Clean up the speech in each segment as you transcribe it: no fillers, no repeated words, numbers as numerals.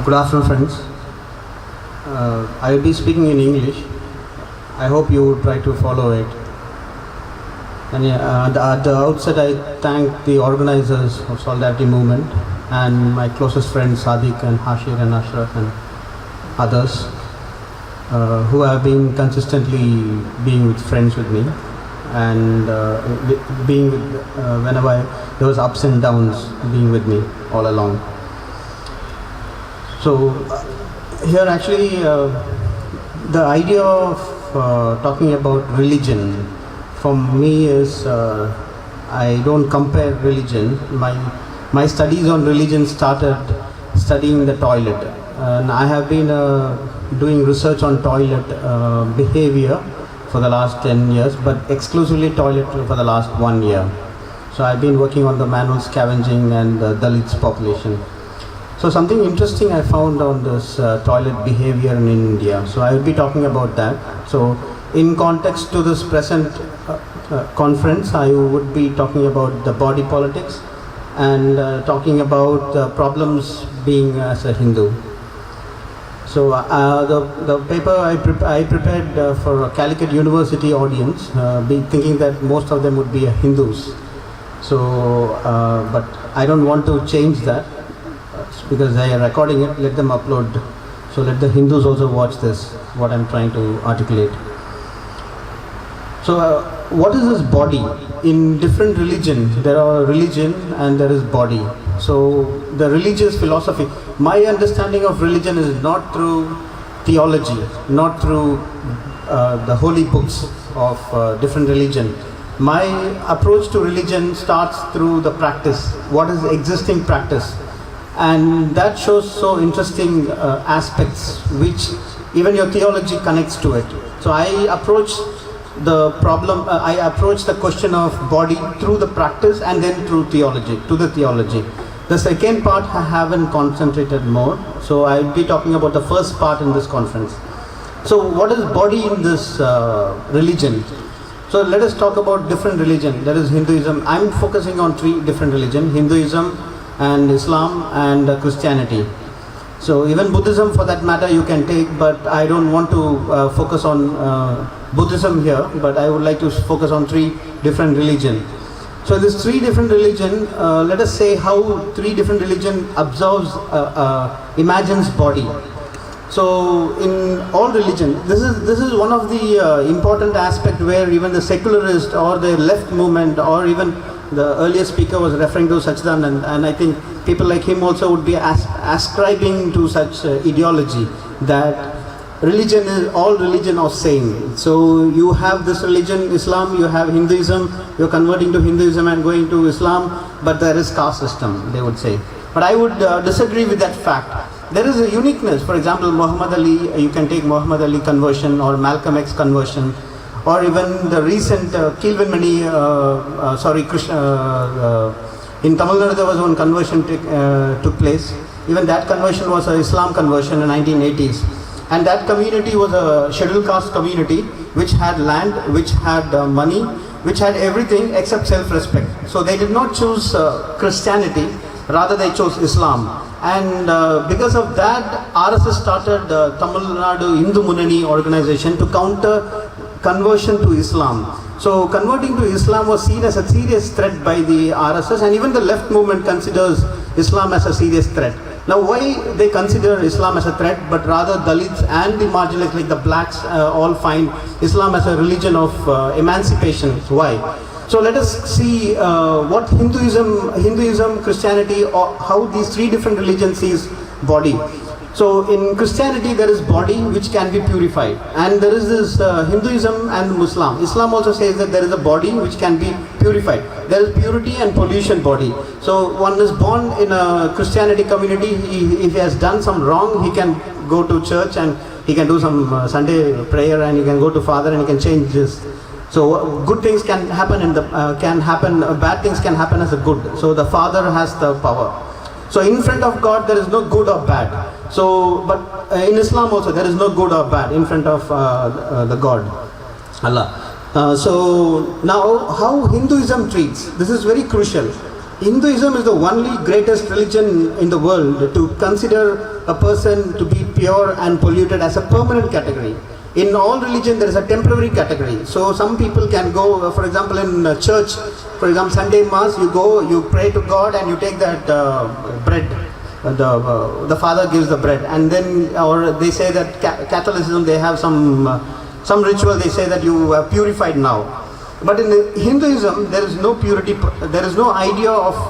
Good afternoon, friends. I will be speaking in English. I hope you would try to follow it. And at the outset, I thank the organizers of Solidarity Movement and my closest friends Sadiq and Hashir and Ashraf and others who have been consistently being with friends with me and being with, whenever there was ups and downs, being with me all along. So here actually the idea of talking about religion for me is I don't compare religion. My studies on religion started studying the toilet, and I have been doing research on toilet behavior for the last 10 years, but exclusively toilet for the last 1 year. So I've been working on the manual scavenging and the Dalits population. So something interesting I found on this toilet behavior in India. So I will be talking about that. So in context to this present conference, I would be talking about the body politics and talking about the problems being as a Hindu. So the paper I prepared for a Calicut University audience, thinking that most of them would be Hindus. So, but I don't want to change that. Because they are recording it, let them upload. So let the Hindus also watch this, what I'm trying to articulate. So what is this body? In different religions, there are religion and there is body. So the religious philosophy, my understanding of religion is not through theology, not through the holy books of different religion. My approach to religion starts through the practice. What is the existing practice? And that shows so interesting aspects which even your theology connects to it. So I approach the problem, I approach the question of body through the practice and then through theology, to the theology. The second part I haven't concentrated more, so I'll be talking about the first part in this conference. So what is body in this religion? So let us talk about different religion. There is Hinduism. I'm focusing on 3 different religions: Hinduism and Islam and Christianity. So even Buddhism for that matter you can take, but I don't want to focus on Buddhism here, but I would like to focus on 3 different religions. So these 3 different religions, let us say how 3 different religions observes, imagines body. So in all religion, this is one of the important aspect where even the secularist or the left movement or even the earlier speaker was referring to Ravichandran, and I think people like him also would be ascribing to such ideology that religion is, all religion are same. So you have this religion, Islam, you have Hinduism, you're converting to Hinduism and going to Islam, but there is caste system, they would say. But I would disagree with that fact. There is a uniqueness. For example, Muhammad Ali, you can take Muhammad Ali conversion or Malcolm X conversion, or even the recent Kilvanmani, in Tamil Nadu there was one conversion took place. Even that conversion was an Islam conversion in the 1980s. And that community was a scheduled caste community which had land, which had money, which had everything except self-respect. So they did not choose Christianity, rather they chose Islam. And because of that, RSS started the Tamil Nadu Hindu Munani organization to counter conversion to Islam. So converting to Islam was seen as a serious threat by the RSS, and even the left movement considers Islam as a serious threat. Now why they consider Islam as a threat, but rather Dalits and the marginalized like the blacks all find Islam as a religion of emancipation? Why? So let us see what Hinduism, Christianity, or how these 3 different religions sees body. So in Christianity there is body which can be purified, and there is this Hinduism and Muslim. Islam also says that there is a body which can be purified. There is purity and pollution body. So one is born in a Christianity community, if he has done some wrong, he can go to church and he can do some Sunday prayer and he can go to Father and he can change this. So good things can happen bad things can happen as a good. So the Father has the power. So in front of God there is no good or bad. So, but in Islam also there is no good or bad in front of the God, Allah. So now how Hinduism treats, this is very crucial. Hinduism is the only greatest religion in the world to consider a person to be pure and polluted as a permanent category. In all religion, there is a temporary category. So some people can go, for example, in church, for example, Sunday Mass, you go, you pray to God and you take that bread. The father gives the bread, and then, or they say that Catholicism, they have some ritual, they say that you are purified now. But in Hinduism, there is no purity, there is no idea of,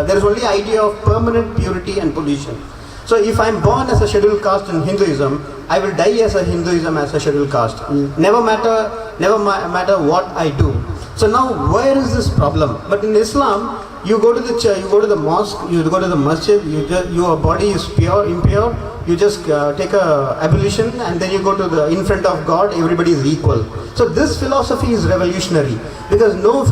there is only idea of permanent purity and pollution. So if I am born as a scheduled caste in Hinduism, I will die as a Hinduism as a scheduled caste. Never matter what I do. So now where is this problem? But in Islam, you go to the church, you go to the mosque, you go to the masjid, your body is impure, you just take a ablution and then you go to in front of God, everybody is equal. So this philosophy is revolutionary, because no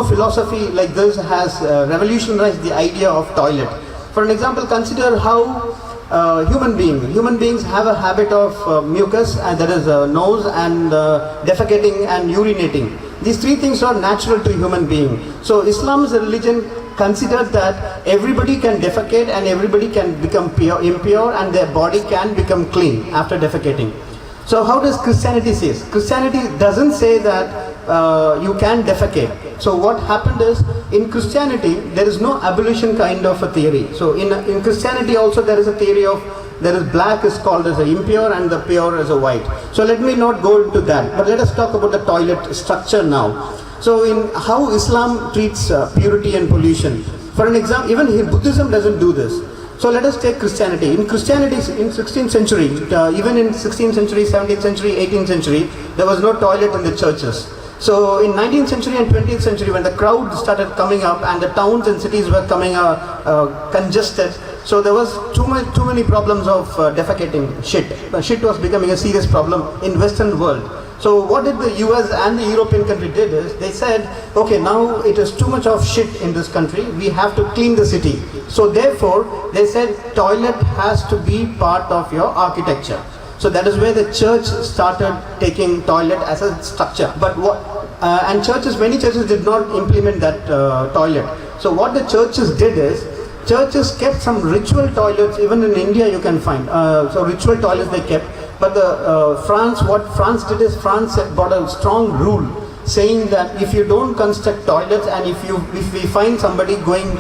philosophy like this has revolutionized the idea of toilet. For an example, consider how human beings have a habit of mucus, and that is nose, and defecating and urinating. These three things are natural to human being. So Islam is a religion considered that everybody can defecate and everybody can become impure, and their body can become clean after defecating. So how does Christianity say? Christianity doesn't say that you can defecate. So what happened is, in Christianity, there is no abolition kind of a theory. So in Christianity also there is a theory of, there is black is called as a impure and the pure as a white. So let me not go into that, but let us talk about the toilet structure now. So in how Islam treats purity and pollution. For an example, even Buddhism doesn't do this. So let us take Christianity. In Christianity, in 16th century, even in 16th century, 17th century, 18th century, there was no toilet in the churches. So in 19th century and 20th century, when the crowd started coming up and the towns and cities were coming congested, so there was too many problems of defecating shit. Shit was becoming a serious problem in Western world. So what did the US and the European country did is, they said, okay, now it is too much of shit in this country, we have to clean the city. So therefore, they said toilet has to be part of your architecture. So that is where the church started taking toilet as a structure. But and many churches did not implement that toilet. So what the churches did is, churches kept some ritual toilets. Even in India you can find, so ritual toilets they kept. But what France did is, France brought a strong rule saying that if you don't construct toilets, and if we find somebody going,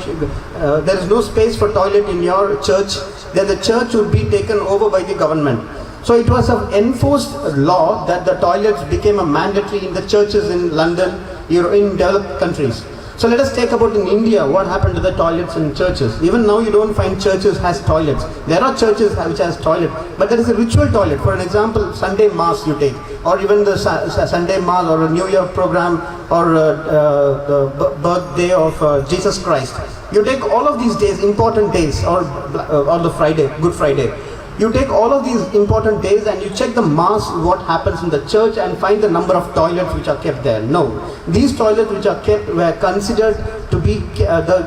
there is no space for toilet in your church, then the church would be taken over by the government. So it was an enforced law that the toilets became a mandatory in the churches in London, in developed countries. So let us take about in India, what happened to the toilets in churches. Even now you don't find churches has toilets. There are churches which has toilet, but there is a ritual toilet. For an example, Sunday Mass you take, or even the Sunday Mass or a New Year program, or the birthday of Jesus Christ. You take all of these days, important days, or the Friday, Good Friday. You take all of these important days and you check the mass, what happens in the church, and find the number of toilets which are kept there. No. These toilets which are kept were considered to be,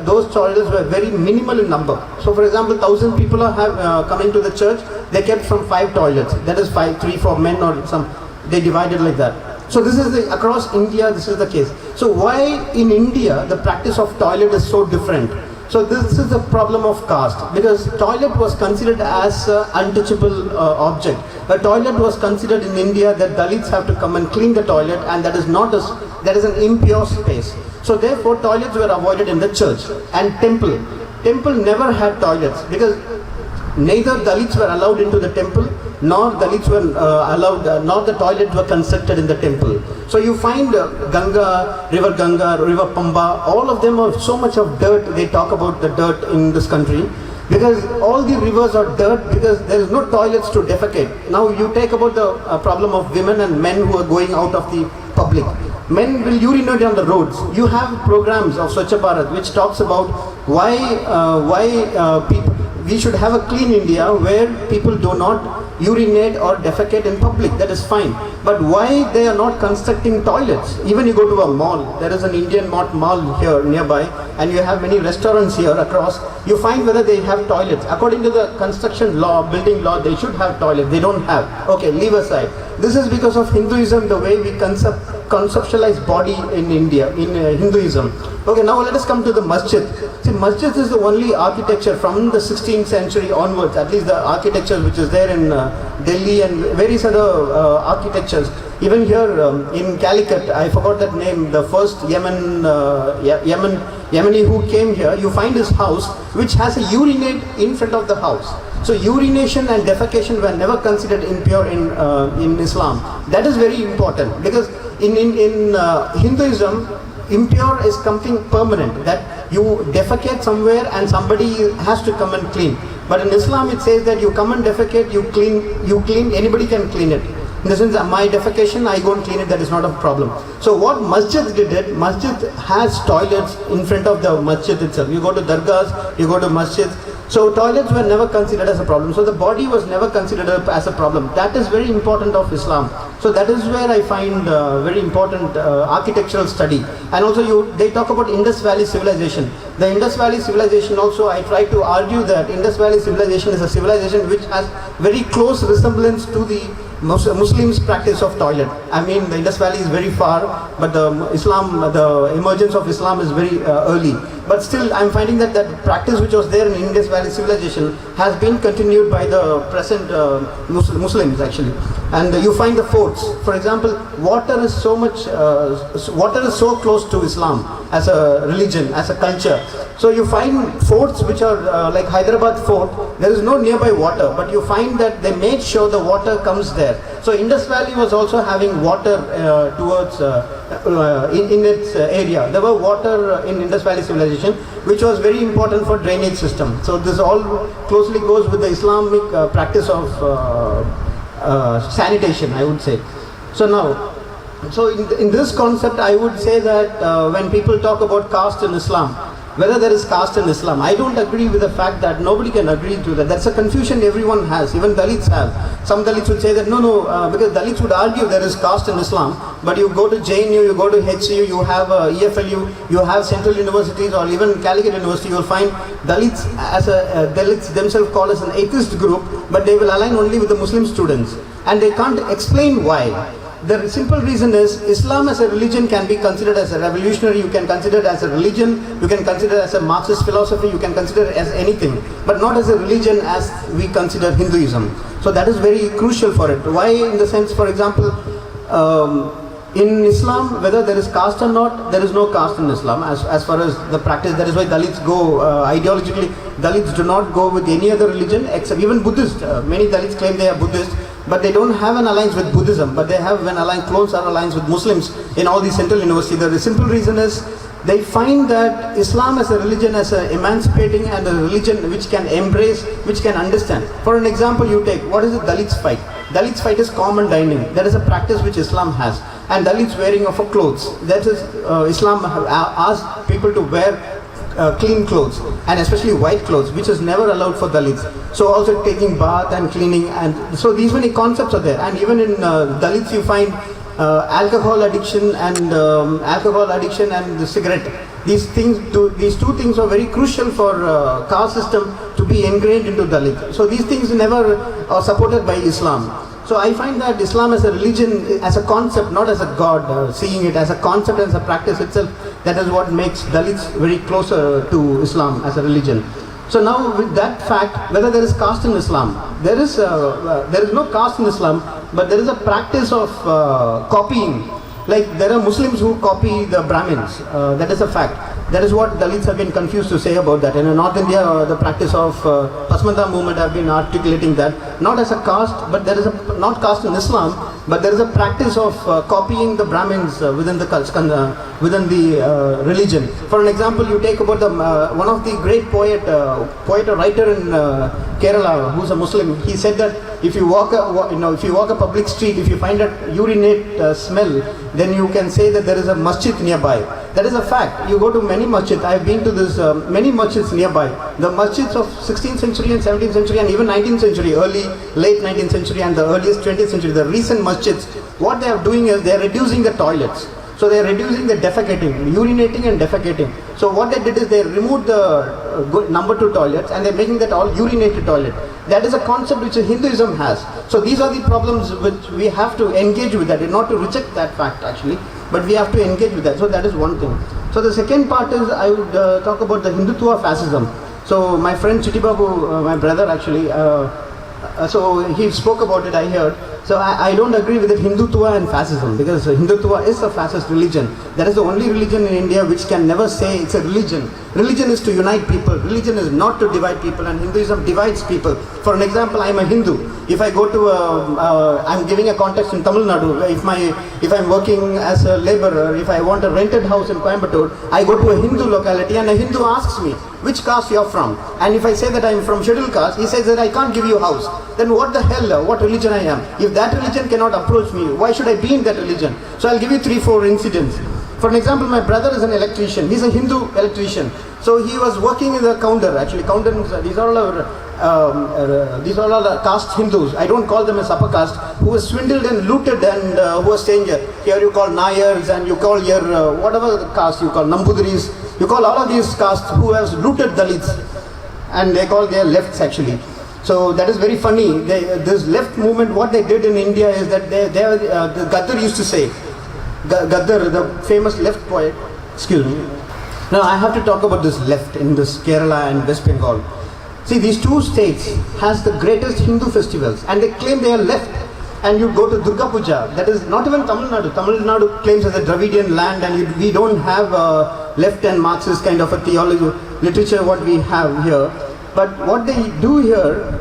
those toilets were very minimal in number. So for example, 1,000 people are coming to the church, they kept from 5 toilets. That is 3 for men, or some, they divided like that. So this is across India, this is the case. So why in India the practice of toilet is so different? So this is the problem of caste, because toilet was considered as an untouchable object. A toilet was considered in India that Dalits have to come and clean the toilet, and that is an impure space. So therefore toilets were avoided in the church. And temple never had toilets, because neither Dalits were allowed into the temple, nor Dalits were allowed, nor the toilets were constructed in the temple. So you find Ganga, River Pamba, all of them have so much of dirt. They talk about the dirt in this country, because all the rivers are dirt, because there is no toilets to defecate. Now you take about the problem of women and men who are going out of the public. Men will urinate on the roads. You have programs of Swachh Bharat which talks about why we should have a clean India where people do not urinate or defecate in public. That is fine. But why they are not constructing toilets? Even you go to a mall, there is an Indian mall here nearby, and you have many restaurants here across. You find whether they have toilets. According to the construction law, building law, they should have toilets. They don't have. Okay, leave aside. this is because of Hinduism, the way we conceptualize body in India, in Hinduism. Okay, now let us come to the masjid. See, masjid is the only architecture from the 16th century onwards, at least the architecture which is there in Delhi and various other architectures. Even here in Calicut, I forgot that name, the first Yemeni who came here, you find his house which has a urinate in front of the house. So urination and defecation were never considered impure in Islam. That is very important, because in Hinduism, impure is something permanent, that you defecate somewhere and somebody has to come and clean. But in Islam it says that you come and defecate, you clean, anybody can clean it. In the sense that my defecation, I go and clean it, that is not a problem. So what masjid did, masjid has toilets in front of the masjid itself. You go to dargahs, you go to masjids. So toilets were never considered as a problem. So the body was never considered as a problem. That is very important of Islam. So that is where I find very important architectural study. And also they talk about Indus Valley civilization. The Indus Valley civilization also, I try to argue that Indus Valley civilization is a civilization which has very close resemblance to the Muslims' practice of toilet. I mean, the Indus Valley is very far, but the emergence of Islam is very early. But still, I'm finding that that practice which was there in Indus Valley civilization has been continued by the present Muslims actually. And you find the forts. For example, water is so close to Islam as a religion, as a culture. So you find forts which are like Hyderabad fort. There is no nearby water, but you find that they made sure the water comes there. So Indus Valley was also having water towards in its area. There were water in Indus Valley civilization, which was very important for drainage system. So this all closely goes with the Islamic practice of sanitation, I would say. So now, in this concept, I would say that when people talk about caste in Islam, whether there is caste in Islam, I don't agree with the fact that nobody can agree to that. That's a confusion everyone has, even Dalits have. Some Dalits would say that because Dalits would argue there is caste in Islam, but you go to JNU, you go to HCU, you have EFLU, you have central universities or even Calicut University, you will find Dalits Dalits themselves call as an atheist group, but they will align only with the Muslim students. And they can't explain why. The simple reason is Islam as a religion can be considered as a revolutionary, you can consider it as a religion, you can consider it as a Marxist philosophy, you can consider it as anything, but not as a religion as we consider Hinduism. So that is very crucial for it. Why? In the sense, for example, in Islam, whether there is caste or not, there is no caste in Islam as far as the practice. That is why Dalits go, ideologically, Dalits do not go with any other religion except even Buddhist. Many Dalits claim they are Buddhist, but they don't have an alliance with Buddhism, but they have clones are alliance with Muslims in all these central universities. The simple reason is they find that Islam as a religion, as an emancipating and a religion which can embrace, which can understand. For an example, you take, what is the Dalits fight? Dalits fight is common dining. That is a practice which Islam has. And Dalits wearing of clothes. That is, Islam asks people to wear clean clothes, and especially white clothes, which is never allowed for Dalits. So also taking bath and cleaning, and so these many concepts are there. And even in Dalits you find alcohol addiction and the cigarette. These two things are very crucial for caste system to be ingrained into Dalit. So these things never are supported by Islam. So I find that Islam as a religion, as a concept, not as a god, seeing it as a concept and as a practice itself, that is what makes Dalits very closer to Islam as a religion. So now with that fact, whether there is caste in Islam, there is no caste in Islam, but there is a practice of copying. Like there are Muslims who copy the Brahmins, that is a fact. That is what Dalits have been confused to say about that. And in North India, the practice of Pasmanda movement have been articulating that, not as a caste, but there is not caste in Islam, but there is a practice of copying the Brahmins within the religion. For an example, you take about one of the great poet or writer in Kerala, who's a Muslim. He said that if you walk a public street, if you find a urinate smell, then you can say that there is a masjid nearby. That is a fact. You go to many masjids. I have been to many masjids nearby. The masjids of 16th century and 17th century and even 19th century, late 19th century and the earliest 20th century, the recent masjids, what they are doing is they are reducing the toilets. So they are reducing the defecating, urinating and defecating. So what they did is they removed the number 2 toilets and they're making that all urinated toilet. That is a concept which Hinduism has. So these are the problems which we have to engage with that, not to reject that fact actually, but we have to engage with that. So that is one thing. So the second part is I would talk about the Hindutva fascism. So my friend Chitti Babu, my brother actually, so he spoke about it, I heard. So I don't agree with it, Hindutva and fascism, because Hindutva is a fascist religion. That is the only religion in India which can never say it's a religion. Religion is to unite people. Religion is not to divide people, and Hinduism divides people. For an example, I'm a Hindu. If I go to I'm giving a context in Tamil Nadu. If I'm working as a laborer, if I want a rented house in Coimbatore, I go to a Hindu locality and a Hindu asks me, which caste you are from? And if I say that I am from scheduled caste, he says that I can't give you a house. Then what the hell, what religion I am? If that religion cannot approach me, why should I be in that religion? So I'll give you 3-4 incidents. For an example, my brother is an electrician. He's a Hindu electrician. So he was working in the counter. Actually, counters, these are all caste Hindus. I don't call them as upper caste, who was swindled and looted and who was staying here. Here you call Nayars and you call your whatever caste you call, Nambudris. You call all of these castes who has looted Dalits, and they call their lefts actually. So that is very funny. This left movement, what they did in India is that the Gaddar used to say, Gaddar, the famous left poet, excuse me. Now I have to talk about this left in this Kerala and West Bengal. See, these two states has the greatest Hindu festivals and they claim they are left. And you go to Durga Puja, that is not even Tamil Nadu. Tamil Nadu claims as a Dravidian land, and we don't have left and Marxist kind of a theology, literature what we have here. But what they do here,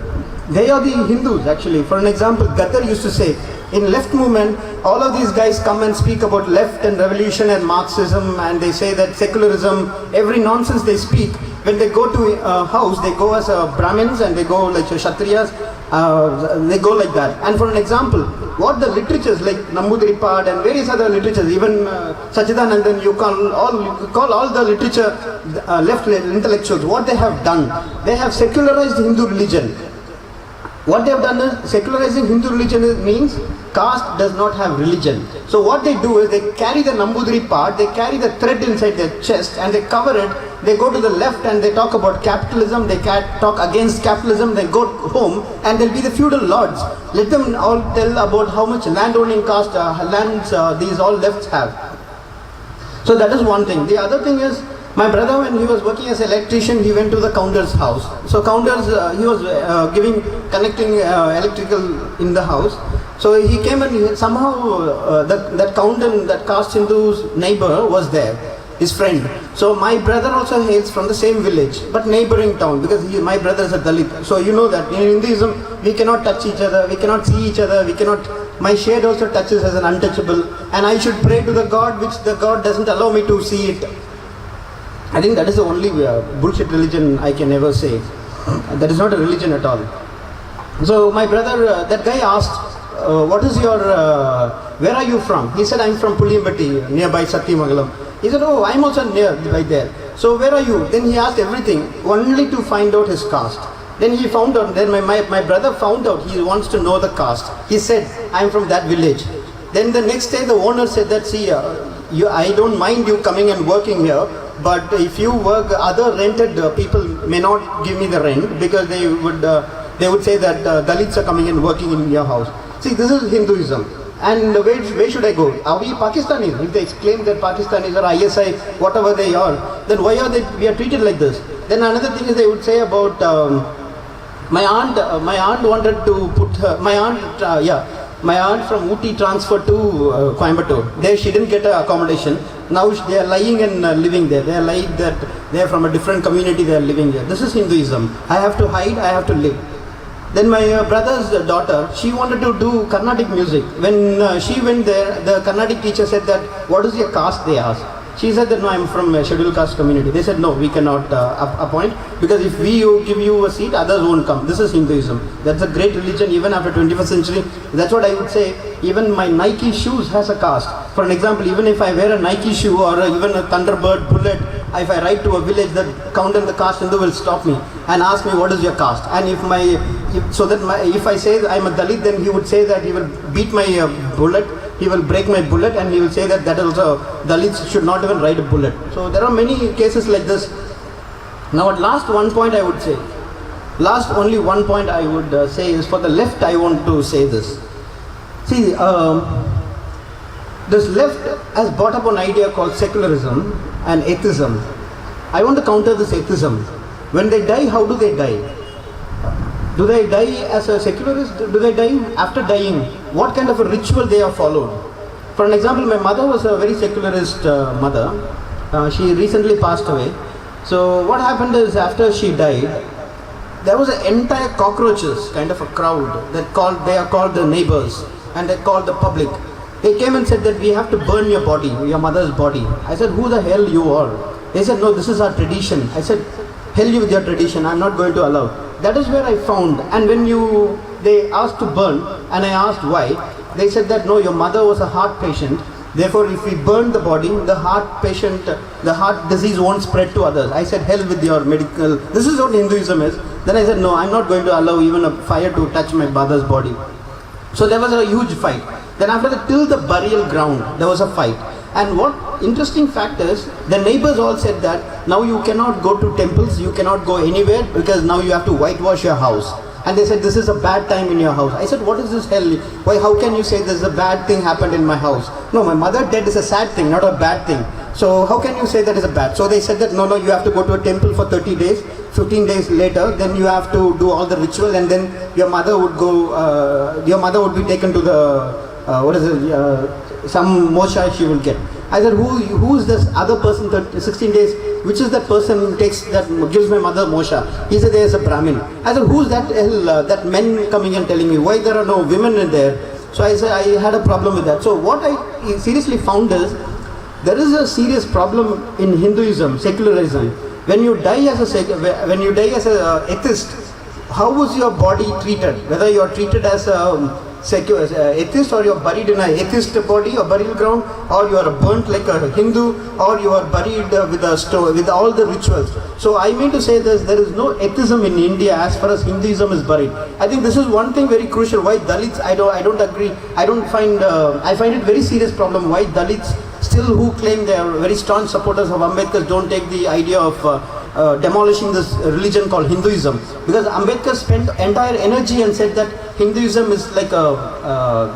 they are the Hindus actually. For an example, Gaddar used to say, in left movement, all of these guys come and speak about left and revolution and Marxism, and they say that secularism, every nonsense they speak. When they go to a house, they go as Brahmins and they go like Kshatriyas, they go like that. And for an example, what the literatures like Nambudripad and various other literatures, even Sachidanandan, you call all the literature left intellectuals, what they have done, they have secularized Hindu religion. What they have done is, secularizing Hindu religion means caste does not have religion. So what they do is they carry the Nambudiri part, they carry the thread inside their chest and they cover it. They go to the left and they talk about capitalism, they talk against capitalism, they go home and they'll be the feudal lords. Let them all tell about how much landowning caste, lands these all lefts have. So that is one thing. The other thing is, my brother, when he was working as an electrician, he went to the counter's house. So counter's, he was connecting electrical in the house. So he came and somehow that counter, that caste Hindu's neighbor was there, his friend. So my brother also hails from the same village, but neighboring town, because my brother is a Dalit. So you know that in Hinduism, we cannot touch each other, we cannot see each other, my shade also touches as an untouchable, and I should pray to the God which the God doesn't allow me to see it. I think that is the only bullshit religion I can ever say. That is not a religion at all. So my brother, that guy asked, what is your, where are you from? He said, I'm from Puliambatti, nearby Satyamangalam. He said, oh, I'm also nearby there. So where are you? Then he asked everything, only to find out his caste. Then he found out, then my brother found out, he wants to know the caste. He said, I'm from that village. Then the next day the owner said that, see, I don't mind you coming and working here, but if you work, other rented people may not give me the rent because they would say that Dalits are coming and working in your house. See, this is Hinduism. And where should I go? Are we Pakistanis? If they claim that Pakistanis or ISI, whatever they are, then why are we are treated like this? Then another thing is they would say about my aunt wanted to put her, my aunt from Ooty transferred to Coimbatore. There she didn't get an accommodation. Now they are lying and living there. They are lying that they are from a different community, they are living there. This is Hinduism. I have to hide, I have to live. Then my brother's daughter, she wanted to do Carnatic music. When she went there, the Carnatic teacher said that, what is your caste, they asked. She said that no, I'm from a scheduled caste community. They said no, we cannot appoint, because if we give you a seat, others won't come. This is Hinduism. That's a great religion even after 21st century. That's what I would say. Even my Nike shoes has a caste. For an example, even if I wear a Nike shoe or even a Thunderbird bullet, if I ride to a village, the count and the caste Hindu will stop me and ask me what is your caste. And if I say I'm a Dalit, then he would say that he will beat my bullet he will break my bullet, and he will say that that also Dalits should not even ride a bullet. So there are many cases like this. Now at last one point I would say, only one point I would say is for the left I want to say this. See, this left has brought up an idea called secularism and atheism. I want to counter this atheism. When they die, how do they die? Do they die as a secularist? Do they die after dying? What kind of a ritual they have followed? For an example, my mother was a very secularist mother. She recently passed away. So what happened is, after she died, there was an entire cockroaches kind of a crowd they are called the neighbors, and they called the public. They came and said that we have to burn your body, your mother's body. I said, who the hell you are? They said, no, this is our tradition. I said, hell you with your tradition, I'm not going to allow. That is where I found. And when they asked to burn, and I asked why, they said that no, your mother was a heart patient. Therefore, if we burn the body, the heart disease won't spread to others. I said, hell with your medical, this is what Hinduism is. Then I said, no, I'm not going to allow even a fire to touch my mother's body. So there was a huge fight. Then after that, till the burial ground, there was a fight. And what interesting fact is, the neighbors all said that now you cannot go to temples, you cannot go anywhere, because now you have to whitewash your house. And they said, this is a bad time in your house. I said, what is this hell? Why, how can you say there's a bad thing happened in my house? No, my mother dead is a sad thing, not a bad thing. So how can you say that is a bad? So they said that no, you have to go to a temple for 30 days. 15 days later, then you have to do all the ritual, and then your mother would be taken to the, some moksha she will get. I said, who is this other person, 16 days, which is that person who gives my mother moksha? He said, there is a Brahmin. I said, who is that that men coming and telling me, why there are no women in there? So I said, I had a problem with that. So what I seriously found is, there is a serious problem in Hinduism, secularism. When you die as a atheist, how was your body treated? Whether you are treated as a atheist, or you are buried in an atheist body or burial ground, or you are burnt like a Hindu, or you are buried with all the rituals. So I mean to say this, there is no atheism in India as far as Hinduism is buried. I think this is one thing very crucial. Why Dalits? I don't agree. I find it very serious problem. Why Dalits, still who claim they are very strong supporters of Ambedkar, don't take the idea of demolishing this religion called Hinduism, because Ambedkar spent entire energy and said that Hinduism is like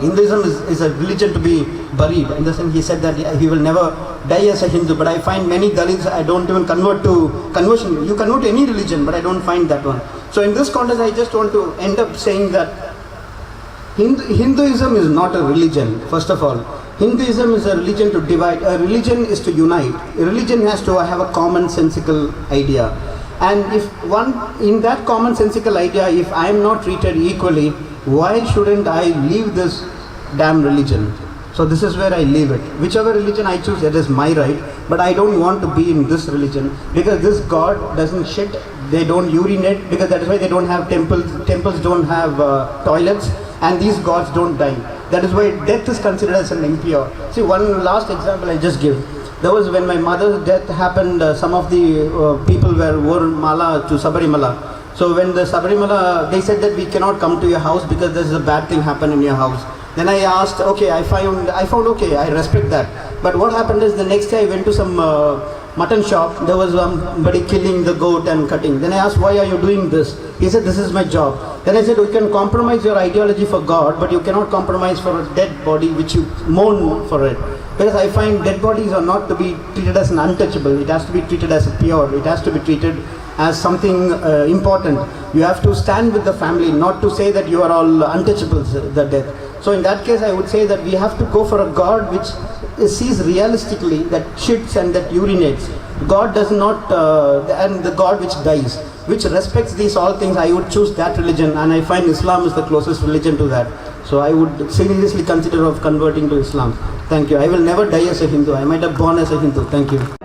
Hinduism is a religion to be buried. In the sense, he said that he will never die as a Hindu. But I find many Dalits, I don't even convert to conversion. You convert to any religion, but I don't find that one. So in this context, I just want to end up saying that Hinduism is not a religion, first of all. Hinduism is a religion to divide. A religion is to unite. A religion has to have a commonsensical idea. And if in that commonsensical idea, if I am not treated equally, why shouldn't I leave this damn religion? So this is where I leave it. Whichever religion I choose, it is my right. But I don't want to be in this religion, because this God doesn't shit. They don't urinate, because that is why they don't have temples. Temples don't have toilets, and these gods don't die. That is why death is considered as an impure. See, one last example I just give. There was when my mother's death happened, some of the people wore mala to Sabarimala. So when the Sabarimala, they said that we cannot come to your house because there's a bad thing happened in your house. Then I asked, okay, I found okay, I respect that. But what happened is, the next day I went to some mutton shop. There was somebody killing the goat and cutting. Then I asked, why are you doing this? He said, this is my job. Then I said, you can compromise your ideology for God, but you cannot compromise for a dead body which you mourn for it. Because I find dead bodies are not to be treated as an untouchable. It has to be treated as a pure. It has to be treated as something important. You have to stand with the family, not to say that you are all untouchables, the death. So in that case, I would say that we have to go for a God which sees realistically that shits and that urinates. God does not, and the God which dies, which respects these all things. I would choose that religion, and I find Islam is the closest religion to that. So I would seriously consider of converting to Islam. Thank you. I will never die as a Hindu. I might have born as a Hindu. Thank you.